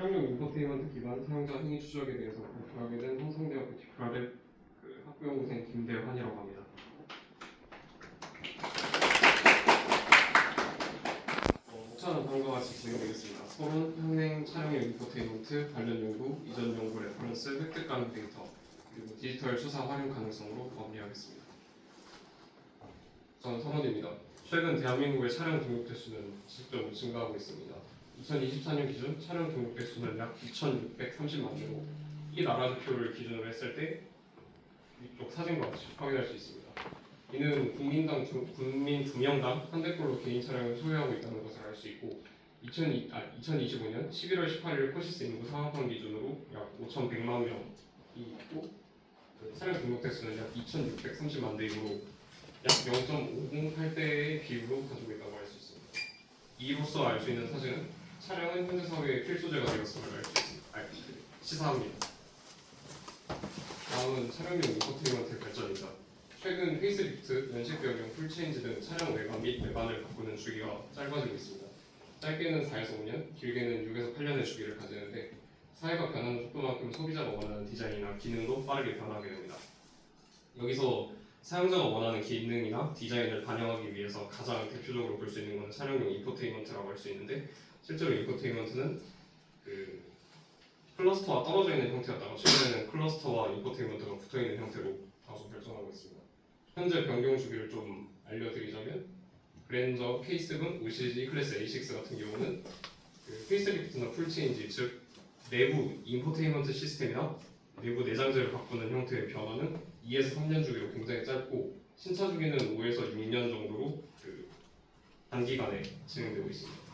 차량용 인포테인먼트 기반 사용자 행위 추적에 대해서 발표하게 된 홍성대학교 뒷과대 학부연구생 김대환이라고 합니다. 목차는 다음과 같이 진행되겠습니다. 서론, 현행 차량용 인포테인먼트 관련 연구, 이전 연구 레퍼런스, 획득 가능 데이터, 그리고 디지털 수사 활용 가능성으로 마무리하겠습니다. 저는 서론입니다. 최근 대한민국의 차량 등록 대수는 지속적으로 증가하고 있습니다. 2024년 기준 차량 등록 대수는 약 2,630만 대로 이 나라 대표를 기준으로 했을 때 이쪽 사진과 같이 확인할 수 있습니다. 이는 국민 2명당 한 대꼴로 개인 차량을 소유하고 있다는 것을 알 수 있고 2025년 11월 18일 코시스 인구 상황판 기준으로 약 5,100만 명이 있고 차량 등록 대수는 약 2,630만 대이므로 약 0.508대의 비율로 가지고 있다고 알 수 있습니다. 이로써 알 수 있는 사실은 차량은 현대 사회의 필수재가 되었음을 알 수 있습니다. 시사합니다. 다음은 차량용 인포테인먼트 발전입니다. 최근 페이스리프트, 연식 변경, 풀체인지 등 차량 외관 및 내관을 바꾸는 주기가 짧아지고 있습니다. 짧게는 4에서 5년, 길게는 6에서 8년의 주기를 가지는데 사회가 변하는 속도만큼 소비자가 원하는 디자인이나 기능도 빠르게 변하게 됩니다. 여기서 사용자가 원하는 기능이나 디자인을 반영하기 위해서 가장 대표적으로 볼 수 있는 것은 차량용 인포테인먼트라고 할 수 있는데 실제로 인포테인먼트는 클러스터와 떨어져 있는 형태였다가 최근에는 클러스터와 인포테인먼트가 붙어 있는 형태로 다소 발전하고 있습니다. 현재 변경 주기를 좀 알려드리자면 그랜저 K7, OCG 클래스 A6 같은 경우는 페이스리프트나 풀체인지 즉 내부 인포테인먼트 시스템이나 내부 내장재를 바꾸는 형태의 변화는 2에서 3년 주기로 굉장히 짧고 신차 주기는 5에서 6년 정도로 단기간에 진행되고 있습니다.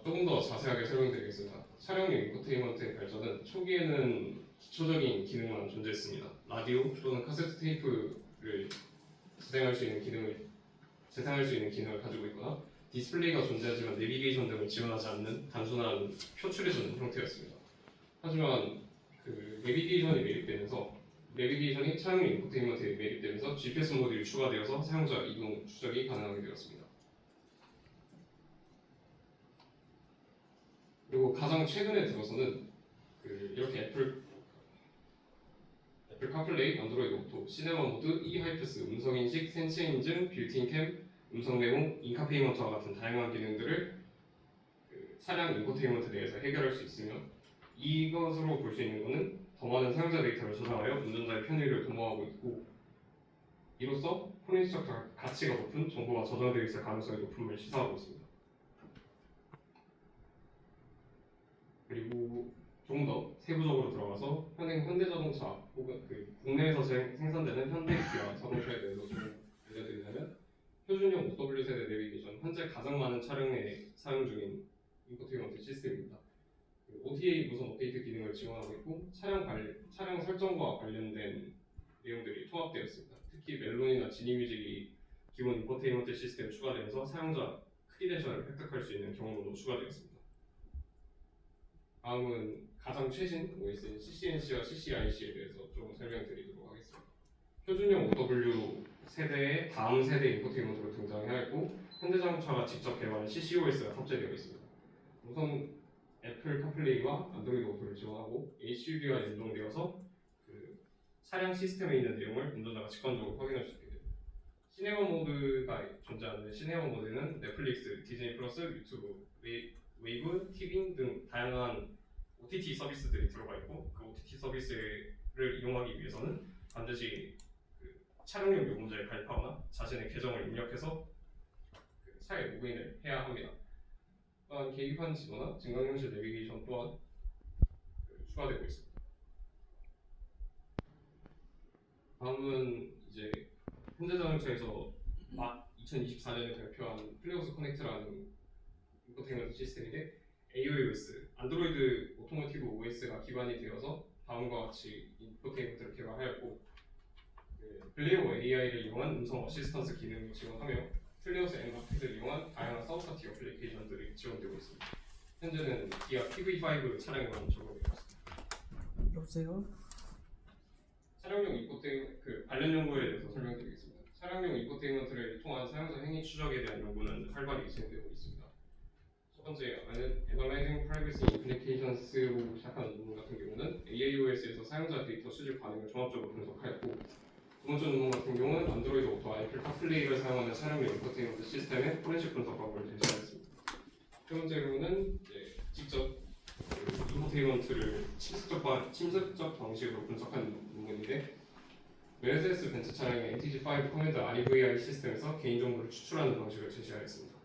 조금 더 자세하게 설명드리겠습니다. 차량용 인포테인먼트의 발전은 초기에는 기초적인 기능만 존재했습니다. 라디오 또는 카세트 테이프를 재생할 수 있는 기능을 가지고 있거나 디스플레이가 존재하지만 내비게이션 등을 지원하지 않는 단순한 표출해주는 형태였습니다. 하지만 내비게이션이 차량용 인포테인먼트에 매립되면서 GPS 모듈이 추가되어서 사용자 이동 추적이 가능하게 되었습니다. 그리고 가장 최근에 들어서는 이렇게 애플 카플레이, 안드로이드 오토, 시네마 모드, e하이패스, 음성 인식, 센치 인증, 빌트인 캠, 음성 메모, 인카페이먼트와 같은 다양한 기능들을 차량 인포테인먼트 내에서 해결할 수 있으며 이것으로 볼 수 있는 것은 더 많은 사용자 데이터를 저장하여 운전자의 편의를 도모하고 있고 이로써 포렌식적 가치가 높은 정보가 저장되어 있을 가능성이 높음을 시사하고 있습니다. 그리고 조금 더 세부적으로 들어가서 현대자동차 혹은 국내에서 생산되는 현대 기아 자동차에 대해서 좀 알려드리자면 표준형 OW 세대 내비게이션 현재 가장 많은 차량에 사용 중인 인포테인먼트 시스템입니다. OTA 무선 업데이트 기능을 지원하고 있고 차량 설정과 관련된 내용들이 통합되어 있습니다. 특히 멜론이나 지니뮤직이 기본 인포테인먼트 시스템에 추가되면서 사용자 크리덴셜을 획득할 수 있는 경로도 추가되었습니다. 다음은 가장 최신 OS인 CCNC와 CCIC에 대해서 좀 설명드리도록 하겠습니다. 표준형 OW 세대의 다음 세대 인포테인먼트로 등장하였고 현대자동차가 직접 개발한 CCOS가 탑재되어 있습니다. 우선 애플 카플레이와 안드로이드 오토를 지원하고 HUD와 연동되어서 차량 시스템에 있는 내용을 운전자가 직관적으로 확인할 수 있게 됩니다. 시네마 모드가 존재하는데 시네마 모드는 넷플릭스, 디즈니 플러스, 유튜브, 웨이브, 티빙 등 다양한 OTT 서비스들이 들어가 있고 그 OTT 서비스를 이용하기 위해서는 반드시 차량용 요금제에 가입하거나 자신의 계정을 입력해서 차에 로그인을 해야 합니다. 또한 계기판 지도나 증강현실 내비게이션 또한 추가되고 있습니다. 다음은 이제 현대자동차에서 2024년에 발표한 플레오스 커넥트라는 인포테인먼트 시스템인데 AOS, 안드로이드 오토모티브 OS가 기반이 되어서 다음과 같이 인포테인먼트를 개발하였고 블레오 AI를 이용한 음성 어시스턴스 기능을 지원하며 플레오스 엠바켓을 이용한 다양한 서브파티 어플리케이션들이 지원되고 있습니다. 현재는 기아 PV5 차량에만 적용되고 있습니다. 여보세요? 차량용 인포테인먼트 관련 연구에 대해서 설명드리겠습니다. 차량용 인포테인먼트를 통한 사용자 행위 추적에 대한 연구는 활발히 진행되고 있습니다. 번째, Analyzing Privacy Implications로 시작하는 논문 같은 경우는 AAOS에서 사용자 데이터 수집 반응을 종합적으로 분석하였고, 두 번째 논문 같은 경우는 안드로이드 오토와 애플 카플레이를 사용하는 차량용 인포테인먼트 시스템의 포렌식 분석 방법을 제시하였습니다. 세 번째로는 직접 인포테인먼트를 침습적 방식으로 분석하는 논문인데, 메르세데스 벤츠 차량의 NTG5 커맨드 REVI 시스템에서 개인정보를 추출하는 방식을 제시하였습니다.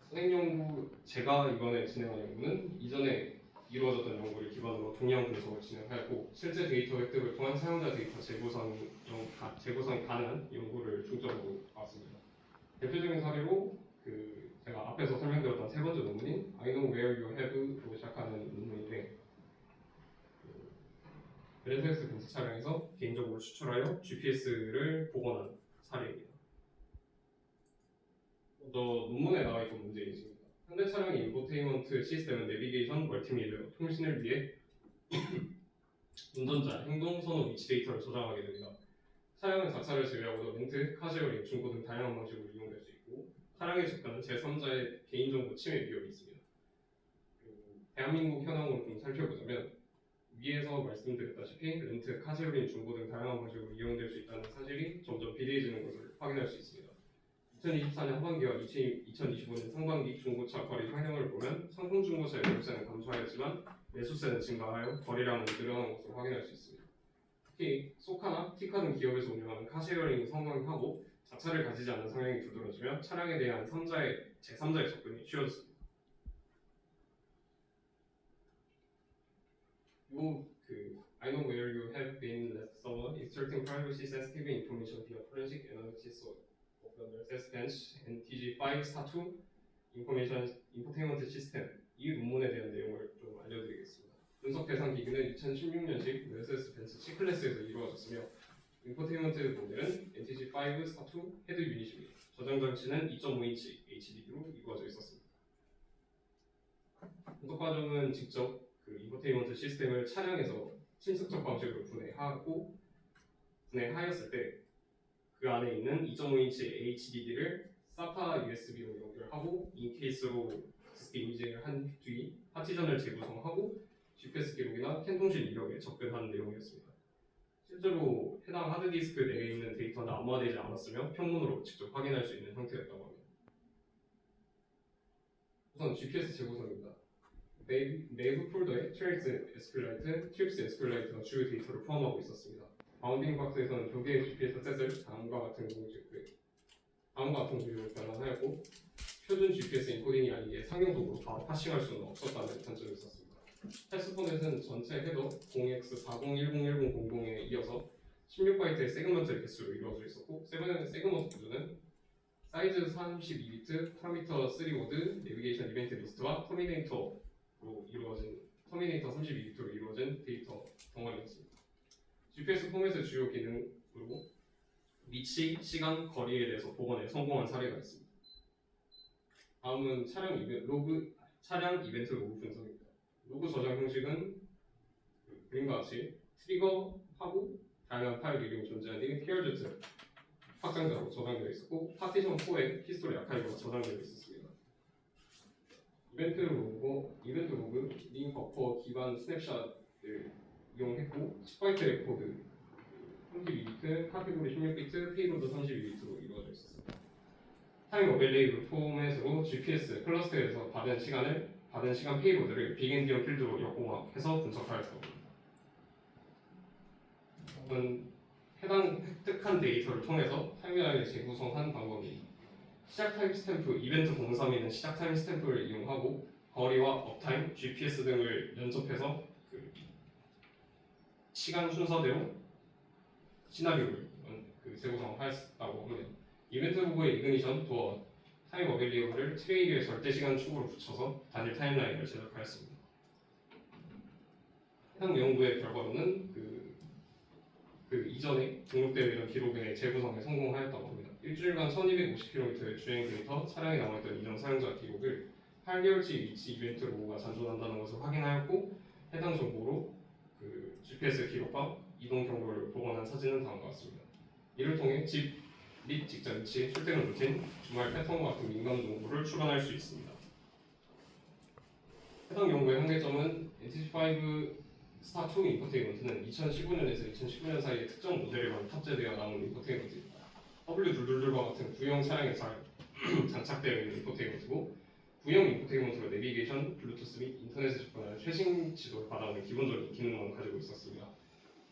선행연구, 제가 이번에 진행한 연구는 이전에 이루어졌던 연구를 기반으로 동향 분석을 진행하였고, 실제 데이터 획득을 통한 사용자 데이터 재구성이 가능한 연구를 중점으로 봤습니다. 대표적인 사례로 제가 앞에서 설명드렸던 세 번째 논문인 I know where you have로 시작하는 논문인데, 메르세데스 벤츠 차량에서 개인정보를 추출하여 GPS를 복원한 사례입니다. 먼저 논문에 나와 있던 문제가 있습니다. 현대 차량의 인포테인먼트 시스템은 내비게이션, 멀티미디어, 통신을 위해 운전자, 행동, 선호, 위치 데이터를 저장하게 됩니다. 차량은 자차를 제외하고도 렌트, 카쉐어링, 중고 등 다양한 방식으로 이용될 수 있고, 차량에 접근은 제3자의 개인정보 침해 위험이 있습니다. 대한민국 현황으로 좀 살펴보자면, 위에서 말씀드렸다시피 렌트, 카쉐어링, 중고 등 다양한 방식으로 이용될 수 있다는 사실이 점점 비대해지는 것을 확인할 수 있습니다. 2024년 하반기와 2025년 상반기 중고차 거래 현황을 보면 상품 중고차의 매물세는 감소하였지만 매수세는 증가하여 거래량은 늘어난 것을 확인할 수 있습니다. 특히 소카나 티카 등 기업에서 운영하는 카쉐어링이 성공하고 자차를 가지지 않는 성향이 두드러지며 차량에 대한 제3자의 접근이 쉬워졌습니다. I know where you have been last summer, extracting privacy sensitive information via forensic analysis of the Mercedes-Benz NTG5 STA2 인포테인먼트 시스템, 이 논문에 대한 내용을 좀 알려드리겠습니다. 분석 대상 기기는 2016년식 메르세데스-벤츠 C클래스에서 이루어졌으며, 인포테인먼트 모델은 NTG5 STA2 헤드 유닛입니다. 저장 장치는 2.5인치 HDD로 이루어져 있었습니다. 분석 과정은 직접 인포테인먼트 시스템을 차량에서 침습적 방식으로 분해하였을 때 그 안에 있는 2.5인치 HDD를 SATA USB로 연결하고 인케이스로 디스크 이미징을 한 뒤 파티션을 재구성하고 GPS 기록이나 캔 통신 이력에 접근하는 내용이었습니다. 실제로 해당 하드디스크 내에 있는 데이터는 암호화되지 않았으며 평문으로 직접 확인할 수 있는 형태였다고 합니다. 우선 GPS 재구성입니다. 내부 폴더에 트릭스 에스플라이트가 주요 데이터를 포함하고 있었습니다. 바운딩 박스에서는 두 개의 GPS 셋을 다음과 같은 구조로 변환하였고, 표준 GPS 인코딩이 아니기에 상용도구로 바로 파싱할 수는 없었다는 단점이 있었습니다. 패스포넷은 전체 헤더 0x40101000에 이어서 16바이트의 세그먼트 개수로 이루어져 있었고, 세그먼트 구조는 사이즈 32비트, 파라미터 3워드, 내비게이션 이벤트 리스트와 터미네이터 32비트로 이루어진 데이터 덩어리였습니다. GPS 포맷의 주요 기능으로 위치, 시간, 거리에 대해서 복원에 성공한 사례가 있습니다. 다음은 차량 이벤트 로그 분석입니다. 로그 저장 형식은 그림과 같이 트리거하고 다양한 파일 이름이 존재하는 PRZ 확장자로 저장되어 있었고, 파티션 4에 히스토리 아카이브가 저장되어 있었습니다. 이벤트 로그, 링 버퍼 기반 스냅샷을 이용했고, 10바이트 레코드 32비트, 카테고리 16비트, 페이로드 32비트로 이루어져 있었습니다. 타임 어벨레이블 포맷으로 GPS 클러스터에서 받은 시간 페이로드를 빅엔디언 필드로 역공합해서 분석하였다고 합니다. 해당 획득한 데이터를 통해서 타임라인을 재구성한 방법입니다. 시작 타임스탬프, 이벤트 03에는 시작 타임스탬프를 이용하고 거리와 업타임, GPS 등을 연접해서 시간 순서대로 시나리오를 재구성하였다고 합니다. 이벤트 로그의 이그니션, 도어, 타임 어벨리어를 트레이드의 절대 시간 축으로 붙여서 단일 타임라인을 제작하였습니다. 해당 연구의 결과로는 이전에 등록되어 있는 기록의 재구성에 성공하였다고 합니다. 일주일간 1250km의 주행 데이터, 차량에 남아있던 이전 사용자 기록을 8개월치 위치 이벤트 로그가 잔존한다는 것을 확인하였고, 해당 정보로 GPS 기록과 이동 경로를 복원한 사진은 다음과 같습니다. 이를 통해 집 및 직장 위치, 출퇴근 루틴, 주말 패턴과 같은 민감 정보를 출원할 수 있습니다. 해당 연구의 한계점은 NTG5 스타 초 인포테인먼트는 2015년에서 2019년 사이에 특정 모델에만 탑재되어 나온 인포테인먼트입니다. W222과 같은 구형 차량에 잘 장착되어 있는 인포테인먼트고, 구형 인포테인먼트로 내비게이션, 블루투스 및 인터넷에 접근하는 최신 지도를 받아오는 기본적인 기능만 가지고 있었습니다.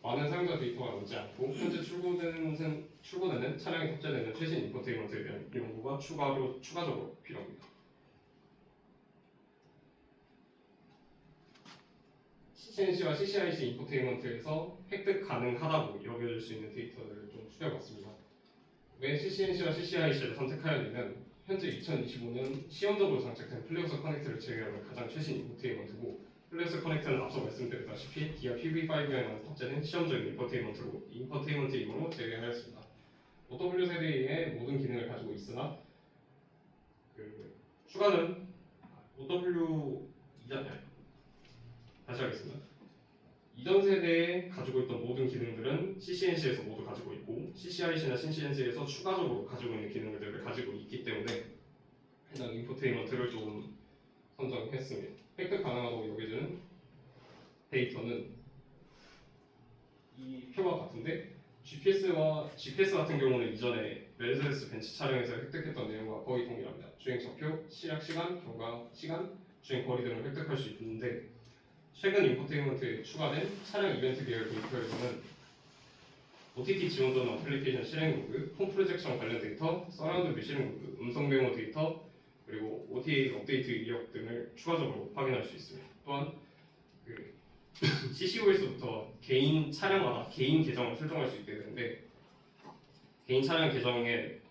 많은 사용자 데이터가 남지 않고 현재 출고되는 차량에 탑재되는 최신 인포테인먼트에 대한 연구가 추가적으로 필요합니다. CNC와 CCIC 인포테인먼트에서 획득 가능하다고 여겨질 수 있는 데이터를 좀 추려봤습니다. 왜 CCNC와 CCIC를 선택하였냐면 현재 2025년 시험적으로 장착된 플레어스 커넥트를 제외하는 가장 최신 인포테인먼트고, 플레어스 커넥트는 앞서 말씀드렸다시피 기아 PV5에만 탑재된 시험적인 인포테인먼트이므로 제외하였습니다. OW 세대의 모든 기능을 가지고 있으나 추가는 OW 다시 하겠습니다. 이전 세대에 가지고 있던 모든 기능들은 CCNC에서 모두 가지고 있고, CCIC나 CCNC에서 추가적으로 가지고 있는 기능들을 가지고 있기 때문에 해당 인포테인먼트를 좀 선정했습니다. 획득 가능하다고 여겨지는 데이터는 이 표와 같은데, GPS 같은 경우는 이전에 메르세데스 벤츠 차량에서 획득했던 내용과 거의 동일합니다. 주행 좌표, 시작 시간, 경과 시간, 주행 거리 등을 획득할 수 있는데, 최근 인포테인먼트에 추가된 차량 이벤트 계열 데이터에서는 OTT 지원전 어플리케이션 실행 로그, 홈 프로젝션 관련 데이터, 서라운드 뷰 실행 로그, 음성 메모 데이터, 그리고 OTA 업데이트 이력 등을 추가적으로 확인할 수 있습니다. 또한 CCO에서부터 개인 차량마다 개인 계정을 설정할 수 있게 되는데, 개인 차량의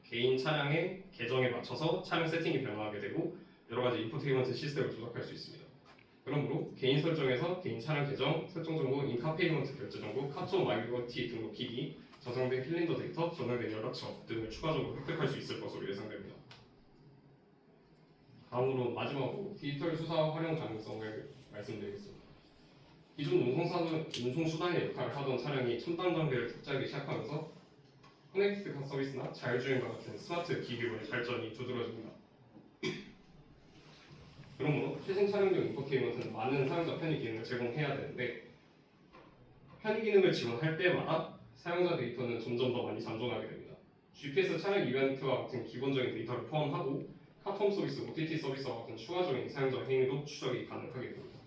계정에 맞춰서 차량 세팅이 변화하게 되고 여러 가지 인포테인먼트 시스템을 조작할 수 있습니다. 그러므로 개인 설정에서 개인 차량 계정, 설정 정보, 인카 페이먼트 결제 정보, 카톡 마이너티 등록키기, 저장된 캘린더 데이터, 저장된 연락처 등을 추가적으로 획득할 수 있을 것으로 예상됩니다. 다음으로 마지막으로 디지털 수사 활용 가능성을 말씀드리겠습니다. 기존 운송수단의 역할을 하던 차량이 첨단 장비를 탑재하기 시작하면서 커넥티드 카 서비스나 자율주행과 같은 스마트 기기로의 발전이 두드러집니다. 그러므로 최신 차량용 인포테인먼트는 많은 사용자 편의 기능을 제공해야 되는데, 편의 기능을 지원할 때마다 사용자 데이터는 점점 더 많이 잠존하게 됩니다. GPS 차량 이벤트와 같은 기본적인 데이터를 포함하고 카톰 서비스, OTT 서비스와 같은 추가적인 사용자 행위도 추적이 가능하게 됩니다.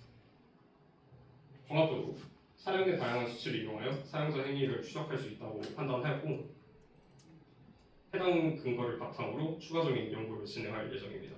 종합적으로 차량의 다양한 수치를 이용하여 사용자 행위를 추적할 수 있다고 판단하였고, 해당 근거를 바탕으로 추가적인 연구를 진행할 예정입니다.